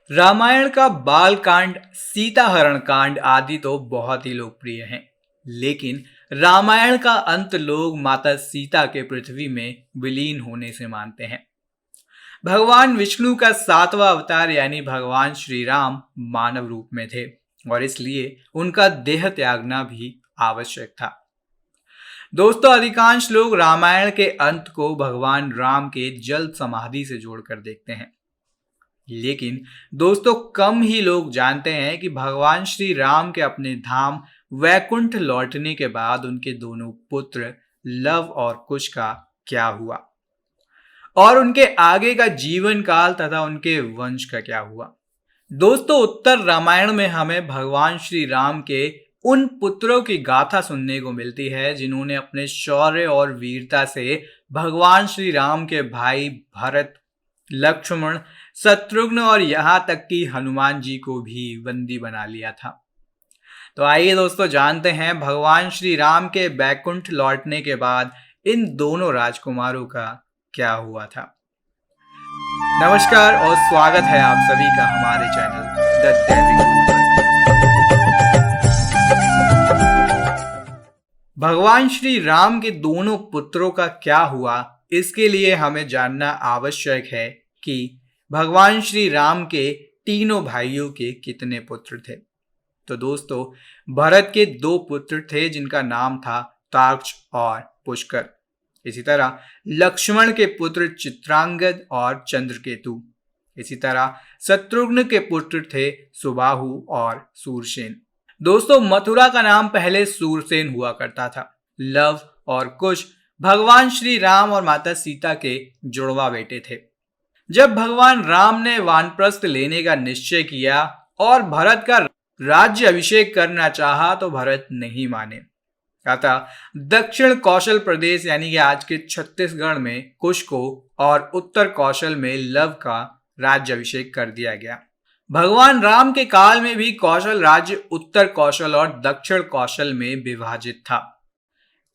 रामायण का बाल कांड, सीता हरण कांड आदि तो बहुत ही लोकप्रिय हैं, लेकिन रामायण का अंत लोग माता सीता के पृथ्वी में विलीन होने से मानते हैं। भगवान विष्णु का सातवां अवतार यानी भगवान श्री राम मानव रूप में थे और इसलिए उनका देह त्यागना भी आवश्यक था। दोस्तों, अधिकांश लोग रामायण के अंत को भगवान राम के जल समाधि से जोड़कर देखते हैं, लेकिन दोस्तों कम ही लोग जानते हैं कि भगवान श्री राम के अपने धाम वैकुंठ लौटने के बाद उनके दोनों पुत्र लव और कुश का क्या हुआ और उनके आगे का जीवन काल तथा उनके वंश का क्या हुआ। दोस्तों, उत्तर रामायण में हमें भगवान श्री राम के उन पुत्रों की गाथा सुनने को मिलती है जिन्होंने अपने शौर्य और वीरता से भगवान श्री राम के भाई भरत, लक्ष्मण, शत्रुघ्न और यहां तक कि हनुमान जी को भी बंदी बना लिया था। तो आइए दोस्तों जानते हैं भगवान श्री राम के बैकुंठ लौटने के बाद इन दोनों राजकुमारों का क्या हुआ था। नमस्कार और स्वागत है आप सभी का हमारे चैनल द दैविक पर। भगवान श्री राम के दोनों पुत्रों का क्या हुआ, इसके लिए हमें जानना आवश्यक है कि भगवान श्री राम के तीनों भाइयों के कितने पुत्र थे। तो दोस्तों, भरत के दो पुत्र थे जिनका नाम था तार्क्ष और पुष्कर। इसी तरह लक्ष्मण के पुत्र चित्रांगद और चंद्रकेतु। इसी तरह शत्रुघ्न के पुत्र थे सुबाहु और सूरसेन। दोस्तों, मथुरा का नाम पहले सूरसेन हुआ करता था। लव और कुश भगवान श्री राम और माता सीता के जुड़वा बेटे थे। जब भगवान राम ने वानप्रस्थ लेने का निश्चय किया और भरत का राज्य अभिषेक करना चाहा तो भरत नहीं माने। अतः दक्षिण कौशल प्रदेश यानी कि आज के छत्तीसगढ़ में कुश को और उत्तर कौशल में लव का राज्य अभिषेक कर दिया गया। भगवान राम के काल में भी कौशल राज्य उत्तर कौशल और दक्षिण कौशल में विभाजित था।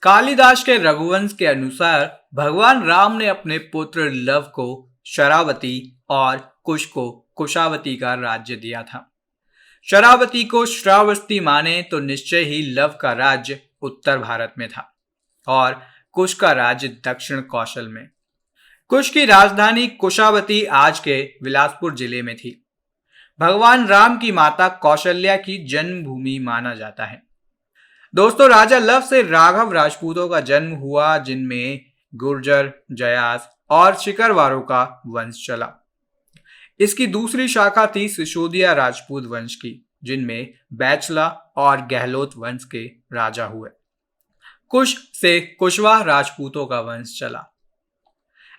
कालिदास के रघुवंश के अनुसार भगवान राम ने अपने पुत्र लव को शरावती और कुश को कुशावती का राज्य दिया था। शरावती को श्रावस्ती माने तो निश्चय ही लव का राज्य उत्तर भारत में था और कुश का राज्य दक्षिण कौशल में। कुश की राजधानी कुशावती आज के बिलासपुर जिले में थी। भगवान राम की माता कौशल्या की जन्मभूमि माना जाता है। दोस्तों, राजा लव से राघव राजपूतों का जन्म हुआ जिनमें गुर्जर, जयास और शिकरवारों का वंश चला। इसकी दूसरी शाखा थी सिसोदिया राजपूत वंश की, जिनमें बैचला और गहलोत वंश के राजा हुए। कुश से कुशवाह राजपूतों का वंश चला।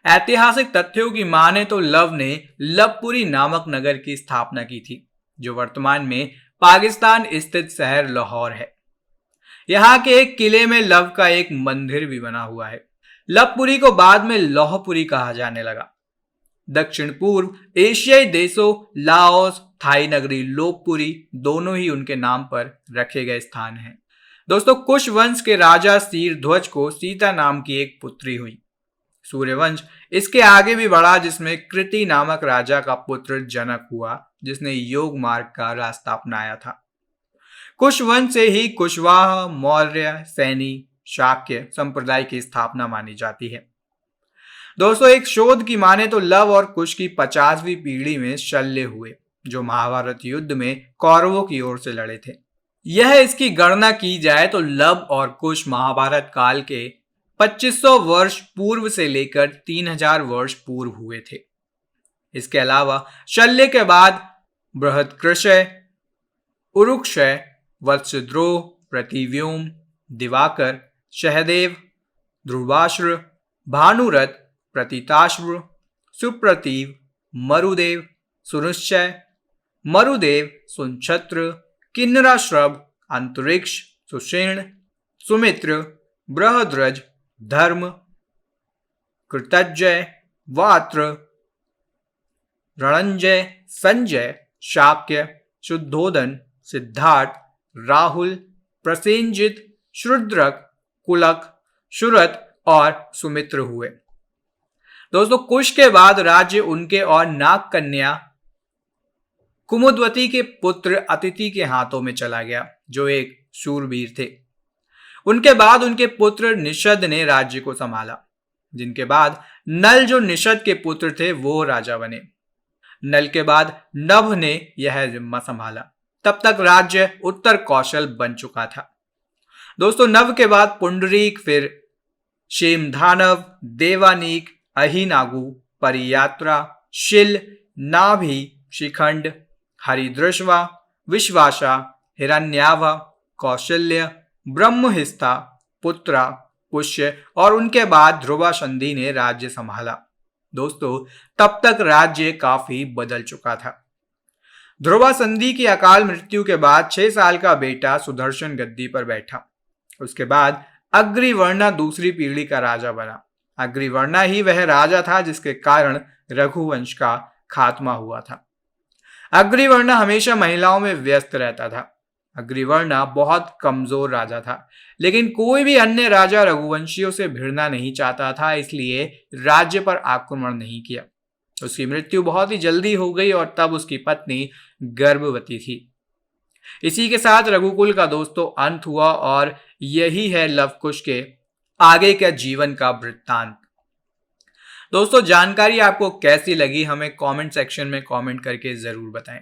ऐतिहासिक तथ्यों की माने तो लव ने लवपुरी नामक नगर की स्थापना की थी, जो वर्तमान में पाकिस्तान स्थित शहर लाहौर है। यहाँ के एक किले में लव का एक मंदिर भी बना हुआ है। लवपुरी को बाद में लौहपुरी कहा जाने लगा। दक्षिण पूर्व एशियाई देशों लाओस, थाई नगरी लोपपुरी दोनों ही उनके नाम पर रखे गए स्थान हैं। दोस्तों, कुश वंश के राजा सीरध्वज को सीता नाम की एक पुत्री हुई। सूर्यवंश इसके आगे भी बढ़ा, जिसमें कृति नामक राजा का पुत्र जनक हुआ, जिसने योग मार्ग का रास्ता अपनाया था। कुश वंश से ही कुशवाह, मौर्य, सैनी, शाक्य संप्रदाय की स्थापना मानी जाती है। दोस्तों, एक शोध की माने तो लव और कुश की 50वीं पीढ़ी में शल्य हुए, जो महाभारत युद्ध में कौरवों की ओर से लड़े थे। यह इसकी गणना की जाए तो लव और कुश महाभारत काल के 2500 वर्ष पूर्व से लेकर 3000 वर्ष पूर्व हुए थे। इसके अलावा शल्य के बाद बृहत्कृष्य, उरुक्षय, वत्सद्रोह, प्रतिव्योम, दिवाकर, सहदेव, ध्रुवाश्र, भानुरथ, प्रतीताश्व, सुप्रतीव, मरुदेव, सुनिश्चय, मरुदेव, सुनक्षत्र, किन्नराश्रभ, अंतरिक्ष, सुषेण, सुमित्र, बृहद्रज, धर्म, कृतज्जय, वात्र, रणंजय, संजय, शाक्य, शुद्धोदन, सिद्धार्थ, राहुल, प्रसेनजित, शुद्रक, कुलक, शुरत और सुमित्र हुए। दोस्तों, कुश के बाद राज्य उनके और नाग कन्या कुमुदवती के पुत्र अतिथि के हाथों में चला गया, जो एक शूरवीर थे। उनके बाद उनके पुत्र निषद ने राज्य को संभाला, जिनके बाद नल, जो निषद के पुत्र थे, वो राजा बने। नल के बाद नभ ने यह जिम्मा संभाला। तब तक राज्य उत्तर कौशल बन चुका था। दोस्तों, नव के बाद पुंडरीक, फिर शेमधानव, देवानीक, अहिनागु, परियात्रा, शिल, नाभि, शिखंड, हरिदृश्वा, विश्वासा, हिरण्यावा, कौशल्य, ब्रह्महिस्था, पुत्रा, पुष्य और उनके बाद ध्रुवा संधि ने राज्य संभाला। दोस्तों, तब तक राज्य काफी बदल चुका था। ध्रुवा संधि की अकाल मृत्यु के बाद 6 साल का बेटा सुदर्शन गद्दी पर बैठा। उसके बाद अग्रिवर्णा दूसरी पीढ़ी का राजा बना। अग्रिवर्णा ही वह राजा था जिसके कारण रघुवंश का खात्मा हुआ था। अग्रिवर्णा हमेशा महिलाओं में व्यस्त रहता था। अग्रिवर्णा बहुत कमजोर राजा था, लेकिन कोई भी अन्य राजा रघुवंशियों से भिड़ना नहीं चाहता था, इसलिए राज्य पर आक्रमण नहीं किया। उसकी मृत्यु बहुत ही जल्दी हो गई और तब उसकी पत्नी गर्भवती थी। इसी के साथ रघुकुल का दोस्तों अंत हुआ और यही है लव कुश के आगे के जीवन का वृत्तांत। दोस्तों, जानकारी आपको कैसी लगी हमें कमेंट सेक्शन में कमेंट करके जरूर बताएं।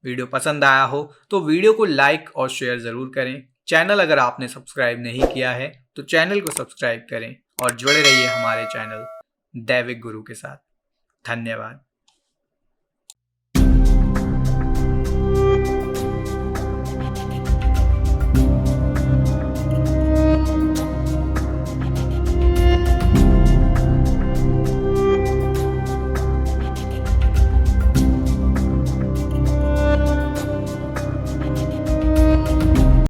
वीडियो पसंद आया हो तो वीडियो को लाइक और शेयर जरूर करें। चैनल अगर आपने सब्सक्राइब नहीं किया है तो चैनल को सब्सक्राइब करें और जुड़े रहिए हमारे चैनल दैविक गुरु के साथ। धन्यवाद।